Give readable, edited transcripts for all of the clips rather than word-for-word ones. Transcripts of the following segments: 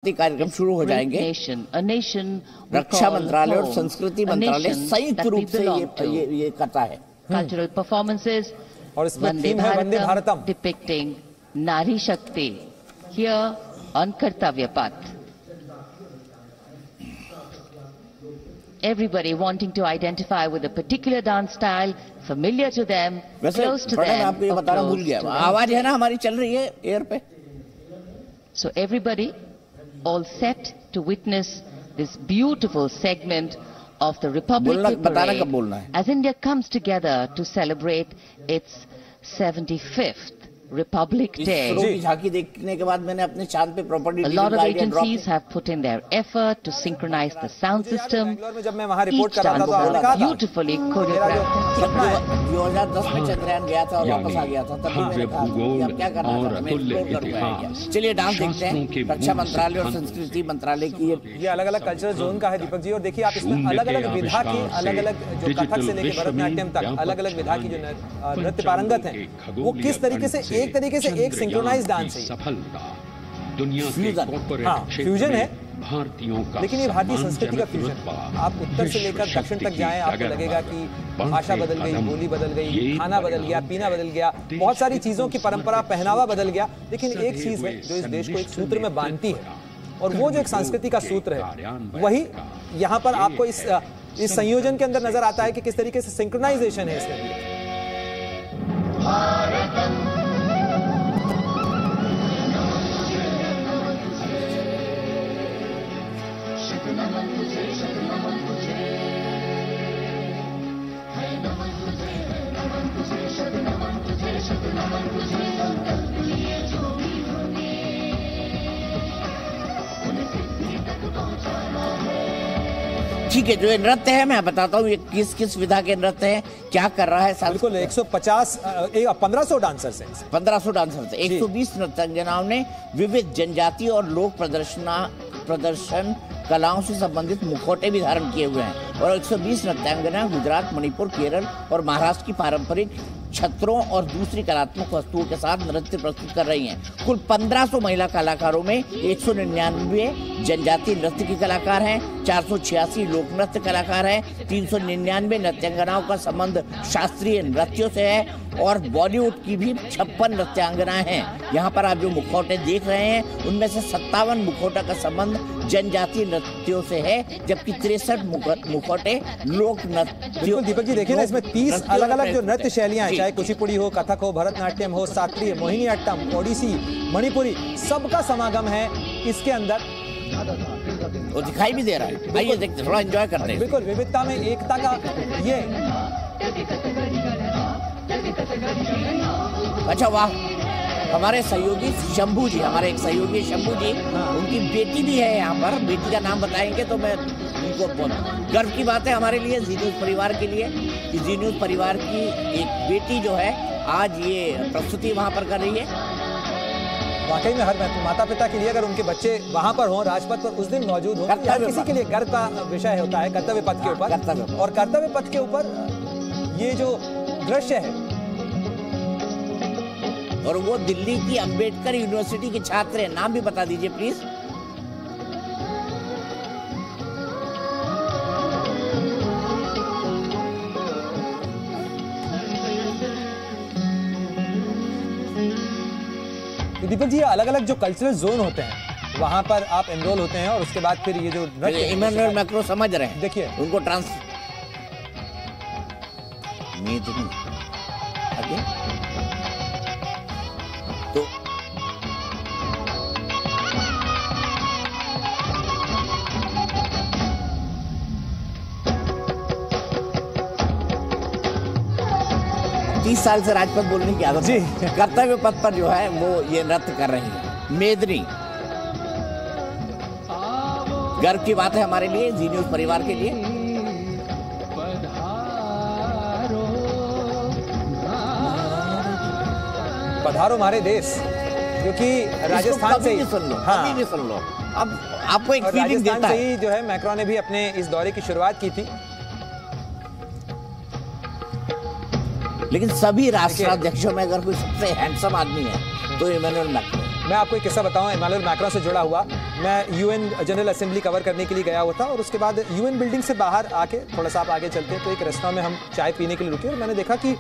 कार्यक्रम शुरू हो जाएंगे। रक्षा मंत्रालय और संस्कृति मंत्रालय संयुक्त रूप से ये करता है। कल्चरल परफॉर्मेंसेस और इसमें थीम है वंदे भारतम, डिपिक्टिंग नारी शक्ति हियर ऑन कर्तव्य पथ। Everybody wanting to identify with a particular dance style familiar to them, close to them. आपको ये बताना भूल गया, आवाज है ना हमारी चल रही है एयर पे। So everybody all set to witness this beautiful segment of the Republic Parade as India comes together to celebrate its 75th Republic Day. झांकी देखने के बाद मैंने अपने चांद पे property. A lot of agencies have put in their effort to synchronize the sound system. जब मैं वहाँ रिपोर्ट कर रहा था तो आपने कहा beautifully choreographed. 2010 में चंद्रयान गया था और वापस आ गया था, तब मैंने कहा अब क्या करना था, मैं एक्सप्लोर करूंगा। चलिए डांस देखते हैं। रक्षा मंत्रालय और संस्कृति मंत्रालय की ये अलग-अलग कल्चरल जोन का है दीपक जी, और देखिए आप इसमें अलग-अलग विधा की, अलग-अलग जो कथक से लेकर भरतनाट्यम तक अलग-अलग विधा की जो नृत्य पारंगत हैं, वो किस तरीके से एक तरीके से एक सिंक्रोनाइज डांस है। फ्यूजन है, लेकिन ये भारतीय संस्कृति का फ्यूजन। आप उत्तर से लेकर दक्षिण तक जाएं, आपको लगेगा कि भाषा बदल गई, बोली बदल गई, खाना बदल गया, पीना बदल गया, बहुत सारी चीजों की परंपरा, पहनावा बदल गया, लेकिन एक चीज है जो इस देश को एक सूत्र में बांधती है, और वो जो एक संस्कृति का सूत्र है, वही यहाँ पर आपको इस संयोजन के अंदर नजर आता है कि किस तरीके से सिंक्रोनाइजेशन है इसमें। ठीक है, जो ये नृत्य है मैं बताता हूँ ये किस किस विधा के नृत्य है, क्या कर रहा है। बिल्कुल 1500 डांसर्स हैं, 1500 डांसर्स, 120 नृत्यांगनाओं ने विविध जनजाति और लोक प्रदर्शन कलाओं से संबंधित मुखौटे भी धारण किए हुए हैं, और 120 नृत्यांगना गुजरात, मणिपुर, केरल और महाराष्ट्र की पारंपरिक छत्रों और दूसरी कलात्मक वस्तुओं के साथ नृत्य प्रस्तुत कर रही हैं। कुल 1500 महिला कलाकारों में 199 जनजातीय नृत्य के कलाकार हैं, 486 लोक नृत्य कलाकार हैं, 399 नृत्यांगनाओं का संबंध शास्त्रीय नृत्यों से है, और बॉलीवुड की भी 56 नृत्यांगनाएं हैं। यहाँ पर आप जो मुखौटे देख रहे हैं उनमें से 57 मुखौटा का संबंध जनजातीय नृत्यों से है, जबकि 63 मुखौटे लोक नृत्य। दीपक जी देखिए ना, इसमें 30 अलग-अलग जो नृत्य शैलियां हैं, चाहे कुचिपुड़ी हो, कथक हो, भरतनाट्यम हो, शास्त्रीय, मोहिनीअट्टम, ओडिसी, मणिपुरी, सबका समागम है इसके अंदर। वो दिखाई भी दे रहा है, आइए देखते, थोड़ा एंजॉय करते हैं। बिल्कुल विविधता में एकता का ये। अच्छा वाह, हमारे सहयोगी शंभू जी, हमारे एक सहयोगी शंभू जी, उनकी बेटी भी है यहाँ पर। बेटी का नाम बताएंगे तो मैं उनको गर्व की बात है हमारे लिए, जी न्यूज़ परिवार के लिए, कि जी न्यूज़ परिवार की एक बेटी जो है आज ये प्रस्तुति वहाँ पर कर रही है। वाकई में हर माता पिता के लिए अगर उनके बच्चे वहाँ पर हों, राजपथ पर उस दिन मौजूद हों, तो किसी के लिए गर्व का विषय होता है। कर्तव्य पथ के ऊपर, और कर्तव्य पथ के ऊपर ये जो दृश्य है, और वो दिल्ली की अंबेडकर यूनिवर्सिटी के छात्र हैं। नाम भी बता दीजिए प्लीज। तो दीपक जी अलग अलग जो कल्चरल जोन होते हैं वहां पर आप एनरोल होते हैं, और उसके बाद फिर ये जो इमैनुअल मैक्रो समझ रहे हैं, देखिए उनको तो साल से राजपथ बोलने की आदत जी। कर्तव्य पथ पर जो है वो ये नृत्य कर रही है। मेदनी, गर्व की बात है हमारे लिए, जी न्यूज़ परिवार के लिए। पधारो हमारे देश, जो कि राजस्थान से ही सुन लो, अभी भी सुन लो। अब आपको एक फीलिंग देता है, ही जो है मैक्रो ने भी अपने इस दौरे की शुरुआत की थी, लेकिन सभी राष्ट्राध्यक्षों में अगर कोई सबसे हैंडसम आदमी है तो इमैनुअल मैक्रो। मैं आपको एक किस्सा बताऊं इमानुएल मैक्रों से जुड़ा हुआ। मैं यूएन जनरल असेंबली कवर करने के लिए गया हुआ था और उसके बाद यूएन बिल्डिंग से बाहर आके थोड़ा सा आप आगे चलते हैं तो एक रेस्टोरेंट में हम चाय पीने के लिए रुके और मैंने देखा कि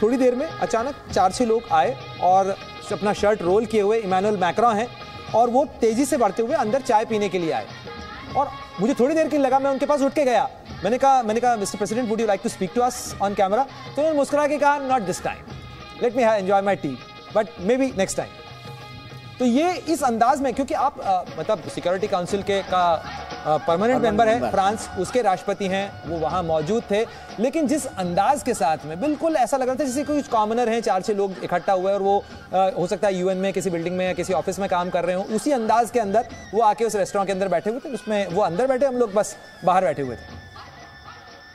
थोड़ी देर में अचानक 4-6 लोग आए और अपना शर्ट रोल किए हुए इमानुएल मैक्रों हैं और वो तेजी से बढ़ते हुए अंदर चाय पीने के लिए आए और मुझे थोड़ी देर के लिए लगा, मैं उनके पास उठ के गया। मैंने कहा mister president would you like to speak to us on camera? तो उन्होंने मुस्कुरा के कहा not this time, let me enjoy my tea but maybe next time. तो ये इस अंदाज में, क्योंकि आप मतलब सिक्योरिटी काउंसिल के का परमानेंट मेंबर है फ्रांस, उसके राष्ट्रपति हैं, वो वहां मौजूद थे, लेकिन जिस अंदाज के साथ में बिल्कुल ऐसा लग रहा था जैसे कुछ कॉमनर हैं, 4-6 लोग इकट्ठा हुए और वो हो सकता है यूएन में किसी बिल्डिंग में या किसी ऑफिस में काम कर रहे हो, उसी अंदाज के अंदर वो आके उस रेस्टोरेंट के अंदर बैठे हुए थे। उसमें वो अंदर बैठे, हम लोग बस बाहर बैठे हुए थे।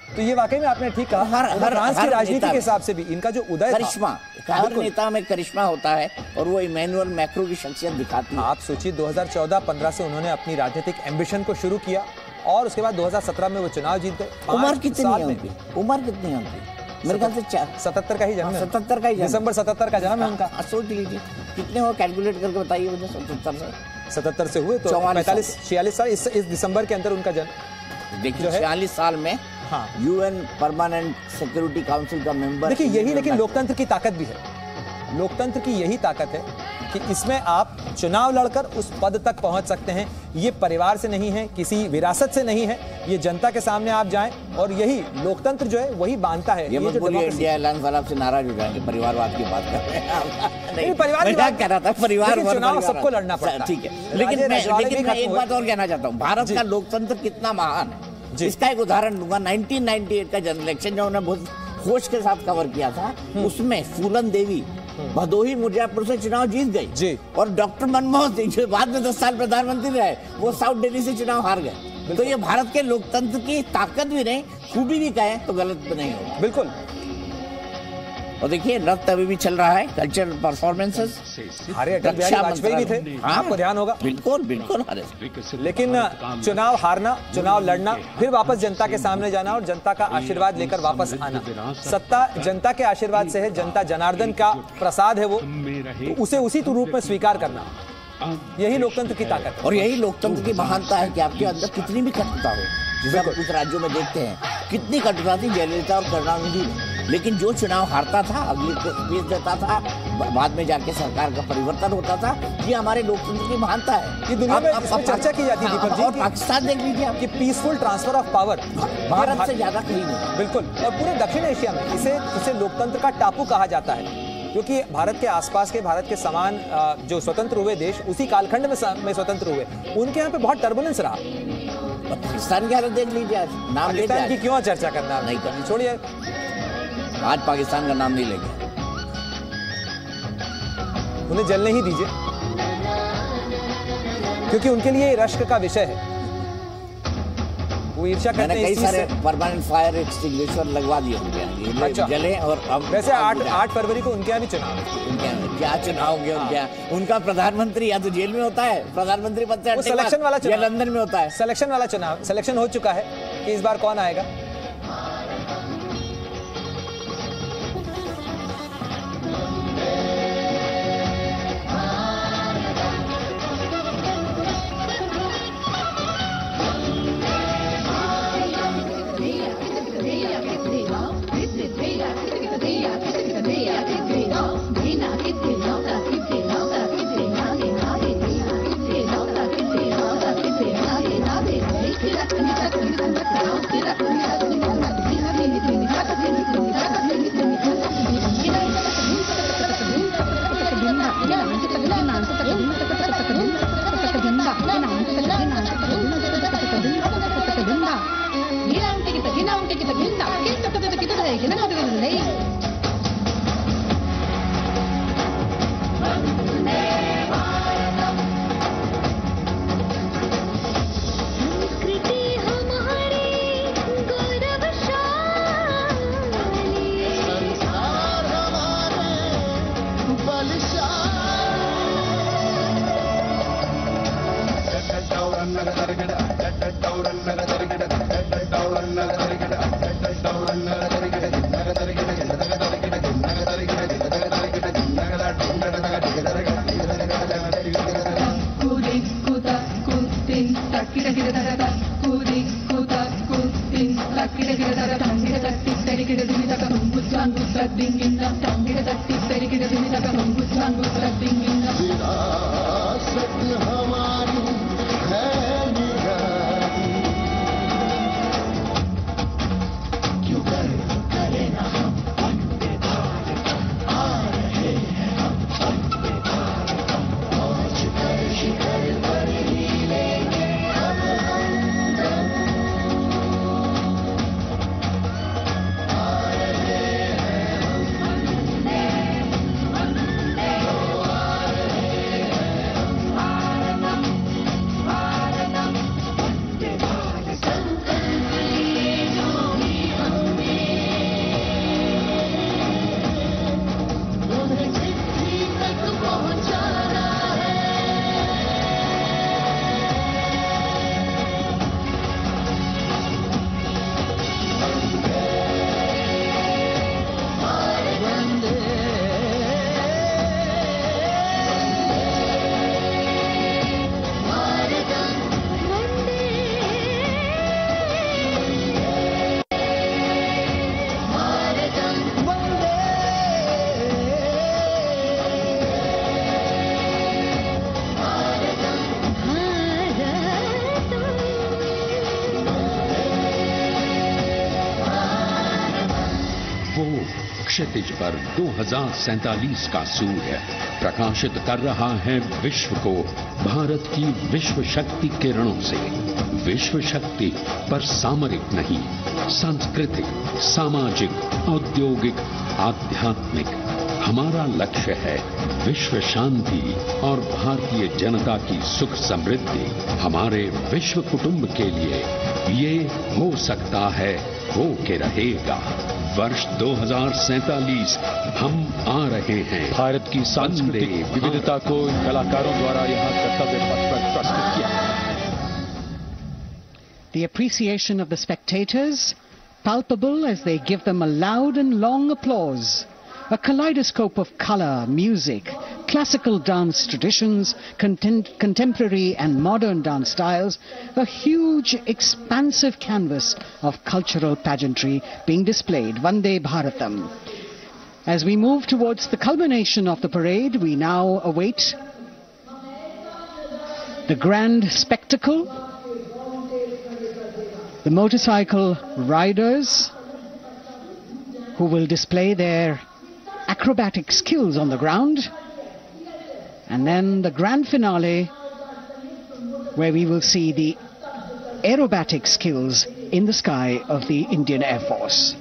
तो ये वाकई में आपने ठीक कहा, फ्रांस की राजनीति के हिसाब से भी इनका जो उदय करिश्मा, हर नेता में करिश्मा होता है और वो इमैनुअल मैक्रों की शख्सियत दिखाती है। आप सोचिए 2014-15 से उन्होंने अपनी राजनीतिक एम्बिशन को शुरू किया और उसके बाद 2017 में वो चुनाव जीत गए। उम्र कितनी है उनकी? मेरे ख्याल से 77 का ही जन्म है। 77 का ही जन्म, दिसंबर 77 का जन्म है उनका। सोच लीजिए कितने हो, कैलकुलेट करके बताइए मुझे। 77 से हुए तो 45-46 साल इस दिसंबर के अंदर उनका जन्म। देखिए 46 साल में हाँ, यूएन परमानेंट सिक्योरिटी काउंसिल का मेंबर। देखिए यही लेकिन लोकतंत्र की ताकत भी है। लोकतंत्र की यही ताकत है कि इसमें आप चुनाव लड़कर उस पद तक पहुंच सकते हैं। ये परिवार से नहीं है, किसी विरासत से नहीं है, ये जनता के सामने आप जाएं और यही लोकतंत्र जो है वही बांधता है। ये मत बोलिए इंडिया अलायंस वाला आपसे नाराज हो जाएंगे, परिवारवाद की बात कर रहे हैं। नहीं, परिवार की बात कर रहा था, परिवार चुनाव सबको लड़ना पड़ता है, ठीक है। लेकिन मैं एक बात और कहना चाहता हूँ, भारत का लोकतंत्र कितना महान है इसका एक उदाहरण दूंगा। 1998 का जनरल इलेक्शन जो उन्होंने बहुत होश के साथ कवर किया था, उसमें फूलन देवी भदोही मिर्जापुर से चुनाव जीत गई और डॉक्टर मनमोहन सिंह जो बाद में 10 साल प्रधानमंत्री रहे, वो साउथ दिल्ली से चुनाव हार गए। तो ये भारत के लोकतंत्र की ताकत भी नहीं, खूबी भी कहें तो गलत भी नहीं होगा। बिल्कुल। और देखिए नृत्य अभी भी चल रहा है, कल्चरल परफॉर्मेंसेस। हमारे अटल बिहारी वाजपेयी भी थे, आपको ध्यान होगा। बिल्कुल बिल्कुल। लेकिन चुनाव हारना, चुनाव लड़ना, फिर वापस जनता के सामने जाना और जनता का आशीर्वाद लेकर वापस आना। सत्ता जनता के आशीर्वाद से है, जनता जनार्दन का प्रसाद है वो, तो उसे उसी रूप में स्वीकार करना, यही लोकतंत्र की ताकत है। और यही लोकतंत्र की महानता है कि आपके अंदर कितनी भी कटुता हो, जैसे हम कुछ राज्यों में देखते हैं कितनी कटुता थी जयललिता और करुणानिधि में, लेकिन जो चुनाव हारता था अगले को स्पेस देता था, बाद में जाके सरकार का परिवर्तन होता था। ये हमारे लोकतंत्र की महानता है। ये दुनिया में चर्चा की जाती थी। और पाकिस्तान देख लीजिए आप, कि peaceful transfer of power Bharat से ज्यादा कहीं नहीं। बिल्कुल। और पूरे दक्षिण एशिया में इसे लोकतंत्र का टापू कहा जाता है, क्योंकि भारत के आसपास के, भारत के समान जो स्वतंत्र हुए देश उसी कालखंड में स्वतंत्र हुए, उनके यहाँ पे बहुत टर्बुलेंस रहा। पाकिस्तान की हालत देख लीजिए आज, नाम पाकिस्तान की क्यों चर्चा करना, नहीं करनी, छोड़िए, आज पाकिस्तान का नाम नहीं लेंगे, उन्हें जलने ही दीजिए, क्योंकि उनके लिए ये रश्क का विषय है। वो ईर्ष्या करते हैं। कई सारे परमानेंट फायर एक्सटिंग्विशर लगवा दिए उनके यहाँ, अच्छा। जले। और अब वैसे 8 फरवरी को उनके यहाँ भी चुनाव है। उनके यहाँ क्या चुनाव होंगे उनके यहाँ? उनका प्रधानमंत्री या तो जेल में होता है, प्रधानमंत्री पद से सिलेक्शन वाला चुनाव, या लंदन में होता है। सिलेक्शन वाला चुनाव, सिलेक्शन हो चुका है कि इस बार कौन आएगा। क्षितिज पर 2047 का सूर्य प्रकाशित कर रहा है विश्व को भारत की विश्व शक्ति किरणों से। विश्व शक्ति पर सामरिक नहीं, सांस्कृतिक, सामाजिक, औद्योगिक, आध्यात्मिक। हमारा लक्ष्य है विश्व शांति और भारतीय जनता की सुख समृद्धि। हमारे विश्व कुटुंब के लिए ये हो सकता है, हो के रहेगा। वर्ष 2047 हम आ रहे हैं। भारत की सांस्कृतिक विविधता को इन कलाकारों द्वारा यहाँ कर्तव्य पथ पर प्रस्तुत किया। The appreciation of the spectators palpable as they give them a loud and long applause. A kaleidoscope of color, music, classical dance traditions, contemporary and modern dance styles, a huge, expansive canvas of cultural pageantry being displayed, Vande Bharatam. As we move towards the culmination of the parade, we now await the grand spectacle, the motorcycle riders who will display their acrobatic skills on the ground, and then the grand finale where we will see the aerobatic skills in the sky of the Indian Air Force.